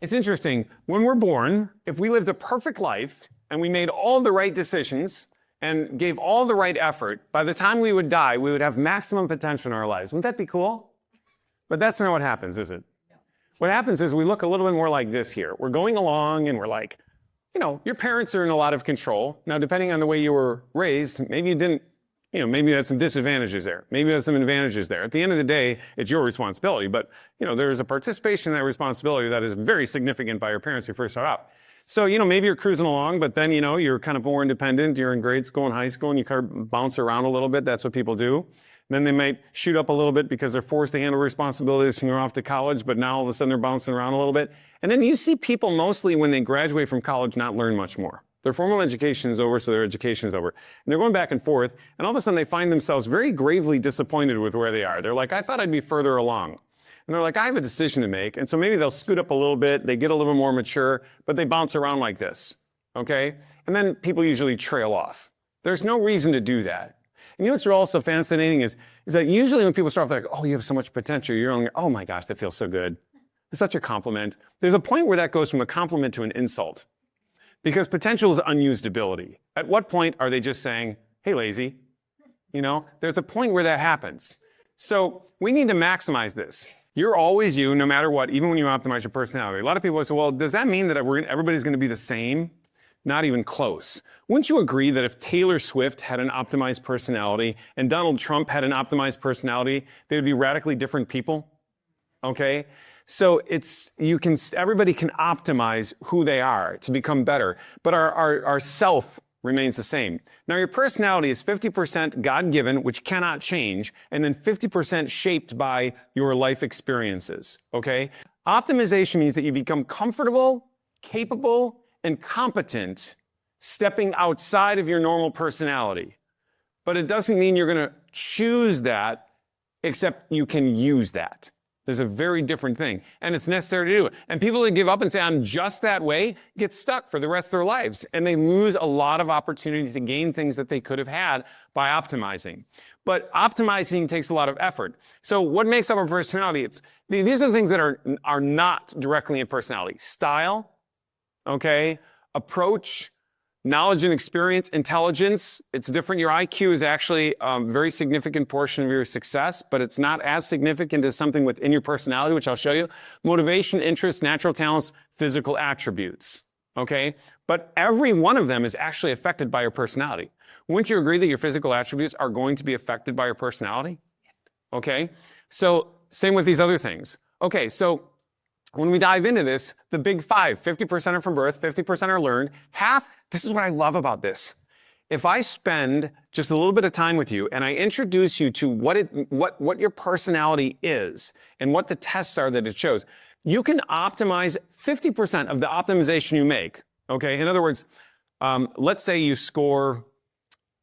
It's interesting. When we're born, if we lived a perfect life and we made all the right decisions and gave all the right effort, by the time we would die, we would have maximum potential in our lives. Wouldn't that be cool? But that's not what happens, is it? What happens is we look a little bit more like this here. We're going along and we're like, your parents are in a lot of control. Now, depending on the way you were raised, maybe you didn't, maybe you had some disadvantages there. Maybe you had some advantages there. At the end of the day, it's your responsibility. But, there's a participation in that responsibility that is very significant by your parents who first start out. So, maybe you're cruising along, but then, you're kind of more independent. You're in grade school and high school and you kind of bounce around a little bit. That's what people do. Then they might shoot up a little bit because they're forced to handle responsibilities when they're off to college, but now all of a sudden they're bouncing around a little bit. And then you see people mostly when they graduate from college not learn much more. Their formal education is over, so their education is over. And they're going back and forth, and all of a sudden they find themselves very gravely disappointed with where they are. They're like, I thought I'd be further along. And they're like, I have a decision to make. And so maybe they'll scoot up a little bit, they get a little more mature, but they bounce around like this, okay? And then people usually trail off. There's no reason to do that. And what's also fascinating is that usually when people start off like, oh, you have so much potential, you're only, oh my gosh, that feels so good. It's such a compliment. There's a point where that goes from a compliment to an insult. Because potential is unused ability. At what point are they just saying, hey, lazy? There's a point where that happens. So we need to maximize this. You're always you, no matter what, even when you optimize your personality. A lot of people say, well, does that mean that everybody's going to be the same? Not even close. Wouldn't you agree that if Taylor Swift had an optimized personality and Donald Trump had an optimized personality, they would be radically different people? Okay? So everybody can optimize who they are to become better, but our self remains the same. Now your personality is 50% God-given, which cannot change, and then 50% shaped by your life experiences, okay? Optimization means that you become comfortable, capable, and competent stepping outside of your normal personality. But it doesn't mean you're going to choose that, except you can use that. There's a very different thing, and it's necessary to do it. And people that give up and say, I'm just that way, get stuck for the rest of their lives, and they lose a lot of opportunities to gain things that they could have had by optimizing. But optimizing takes a lot of effort. So what makes up our personality? These are the things that are not directly in personality. Style, okay, approach, knowledge and experience, intelligence. It's different. Your IQ is actually a very significant portion of your success, but it's not as significant as something within your personality, which I'll show you. Motivation, interests, natural talents, physical attributes, okay? But every one of them is actually affected by your personality. Wouldn't you agree that your physical attributes are going to be affected by your personality? Okay, so same with these other things. Okay, so when we dive into this, the big five, 50% are from birth, 50% are learned, this is what I love about this. If I spend just a little bit of time with you and I introduce you to what your personality is and what the tests are that it shows, you can optimize 50% of the optimization you make, okay? In other words, let's say you score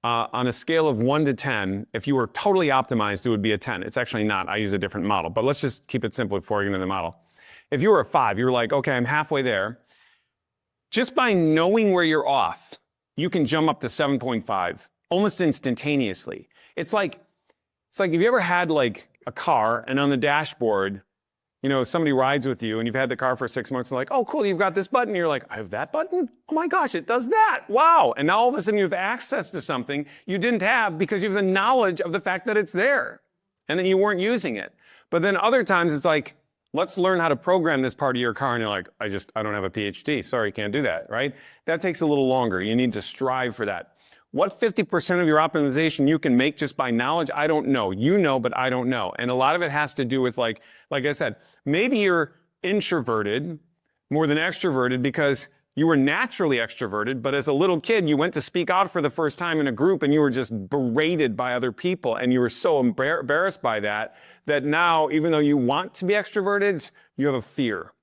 on a scale of 1 to 10, if you were totally optimized, it would be a 10. It's actually not. I use a different model, but let's just keep it simple before we get into the model. If you were a 5, you were like, okay, I'm halfway there. Just by knowing where you're off, you can jump up to 7.5 almost instantaneously. It's like have you ever had like a car and on the dashboard, somebody rides with you and you've had the car for 6 months and like, oh, cool, you've got this button. You're like, I have that button? Oh my gosh, it does that. Wow. And now all of a sudden you have access to something you didn't have because you have the knowledge of the fact that it's there and then you weren't using it. But then other times it's like, let's learn how to program this part of your car. And you're like, I don't have a PhD. Sorry, can't do that, right? That takes a little longer. You need to strive for that. What 50% of your optimization you can make just by knowledge, I don't know. You know, but I don't know. And a lot of it has to do with like I said, maybe you're introverted more than extroverted because you were naturally extroverted, but as a little kid, you went to speak out for the first time in a group and you were just berated by other people and you were so embarrassed by that now, even though you want to be extroverted, you have a fear,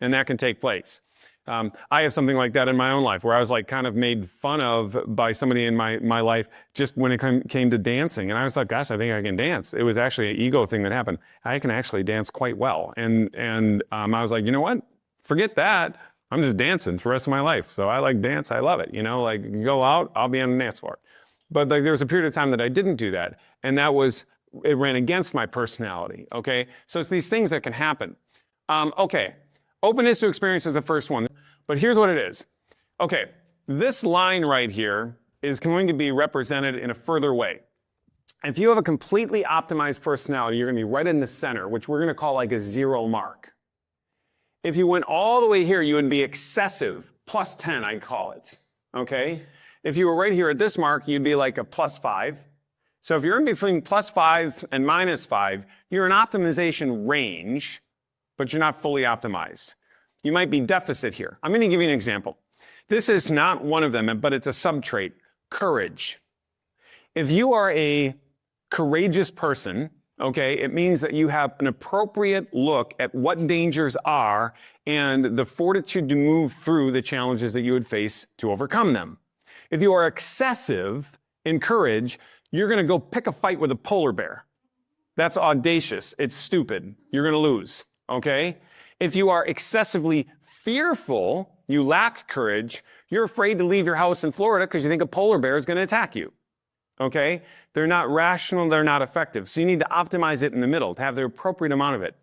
and that can take place. I have something like that in my own life where I was like kind of made fun of by somebody in my life just when it came to dancing. And I was like, gosh, I think I can dance. It was actually an ego thing that happened. I can actually dance quite well. And I was like, you know what? Forget that. I'm just dancing for the rest of my life. So I like dance. I love it. Go out, I'll be on the dance floor. But like there was a period of time that I didn't do that. And it ran against my personality. Okay. So it's these things that can happen. Okay. Openness to experience is the first one, but here's what it is. Okay, this line right here is going to be represented in a further way. If you have a completely optimized personality, you're going to be right in the center, which we're going to call like a 0 mark. If you went all the way here, you would be excessive, plus 10, I'd call it, okay? If you were right here at this mark, you'd be like a plus 5. So if you're in between plus 5 and minus 5, you're in optimization range, but you're not fully optimized. You might be deficit here. I'm going to give you an example. This is not one of them, but it's a subtrait, courage. If you are a courageous person, okay, it means that you have an appropriate look at what dangers are and the fortitude to move through the challenges that you would face to overcome them. If you are excessive in courage, you're going to go pick a fight with a polar bear. That's audacious. It's stupid. You're going to lose, okay? If you are excessively fearful, you lack courage, you're afraid to leave your house in Florida because you think a polar bear is going to attack you, okay? They're not rational, they're not effective. So you need to optimize it in the middle to have the appropriate amount of it.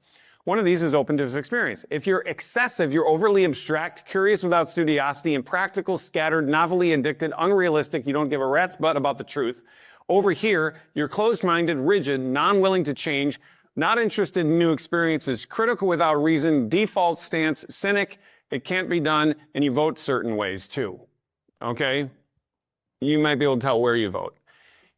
One of these is open to experience. If you're excessive, you're overly abstract, curious without studiosity, impractical, scattered, novelty addicted, unrealistic, you don't give a rat's butt about the truth. Over here, you're closed-minded, rigid, non-willing to change, not interested in new experiences, critical without reason, default stance, cynic, it can't be done, and you vote certain ways too, okay? You might be able to tell where you vote.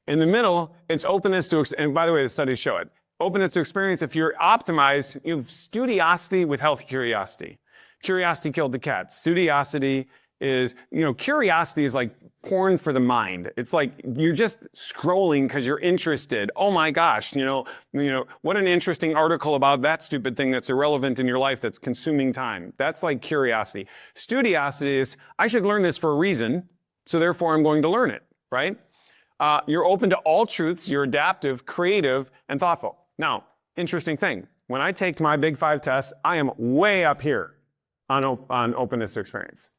In the middle, it's openness to, and by the way, the studies show it. Openness to experience, if you're optimized, you have studiosity with healthy curiosity. Curiosity killed the cat. Studiosity is, curiosity is like porn for the mind. It's like you're just scrolling because you're interested. Oh my gosh, what an interesting article about that stupid thing that's irrelevant in your life that's consuming time. That's like curiosity. Studiosity is, I should learn this for a reason, so therefore I'm going to learn it, right? You're open to all truths, you're adaptive, creative, and thoughtful. Now, interesting thing, when I take my Big 5 test, I am way up here on openness to experience.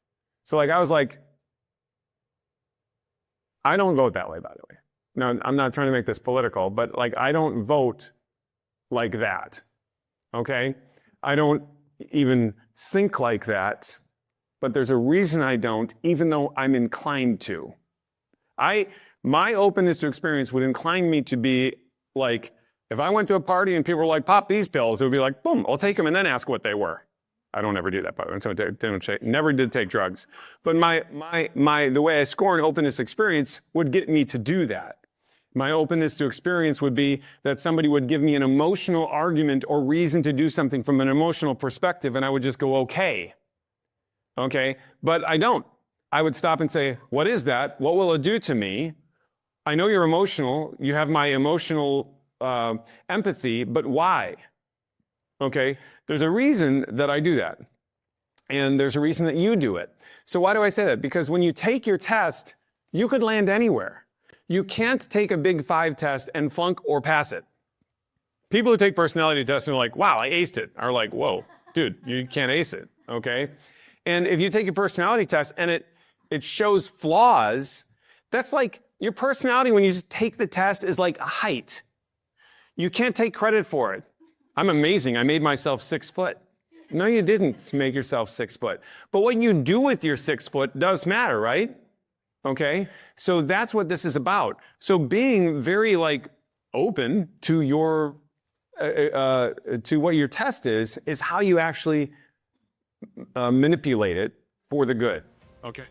So I was like, I don't vote that way, by the way. No, I'm not trying to make this political, but I don't vote like that, okay? I don't even think like that, but there's a reason I don't, even though I'm inclined to. My openness to experience would incline me to be like, if I went to a party and people were like, pop these pills, it would be like, boom, I'll take them and then ask what they were. I don't ever do that, by the way. Never did take drugs. But the way I score an openness experience would get me to do that. My openness to experience would be that somebody would give me an emotional argument or reason to do something from an emotional perspective, and I would just go, okay. Okay? But I don't. I would stop and say, what is that? What will it do to me? I know you're emotional. You have my emotional empathy, but why? Okay? There's a reason that I do that. And there's a reason that you do it. So why do I say that? Because when you take your test, you could land anywhere. You can't take a Big 5 test and flunk or pass it. People who take personality tests and are like, wow, I aced it, are like, whoa, dude, you can't ace it, okay? And if you take a personality test and it shows flaws, that's like your personality when you just take the test is like a height. You can't take credit for it. I'm amazing. I made myself 6 foot. No, you didn't make yourself 6 foot. But what you do with your 6 foot does matter, right? Okay? So that's what this is about. So being very open to your to what your test is how you actually manipulate it for the good. Okay?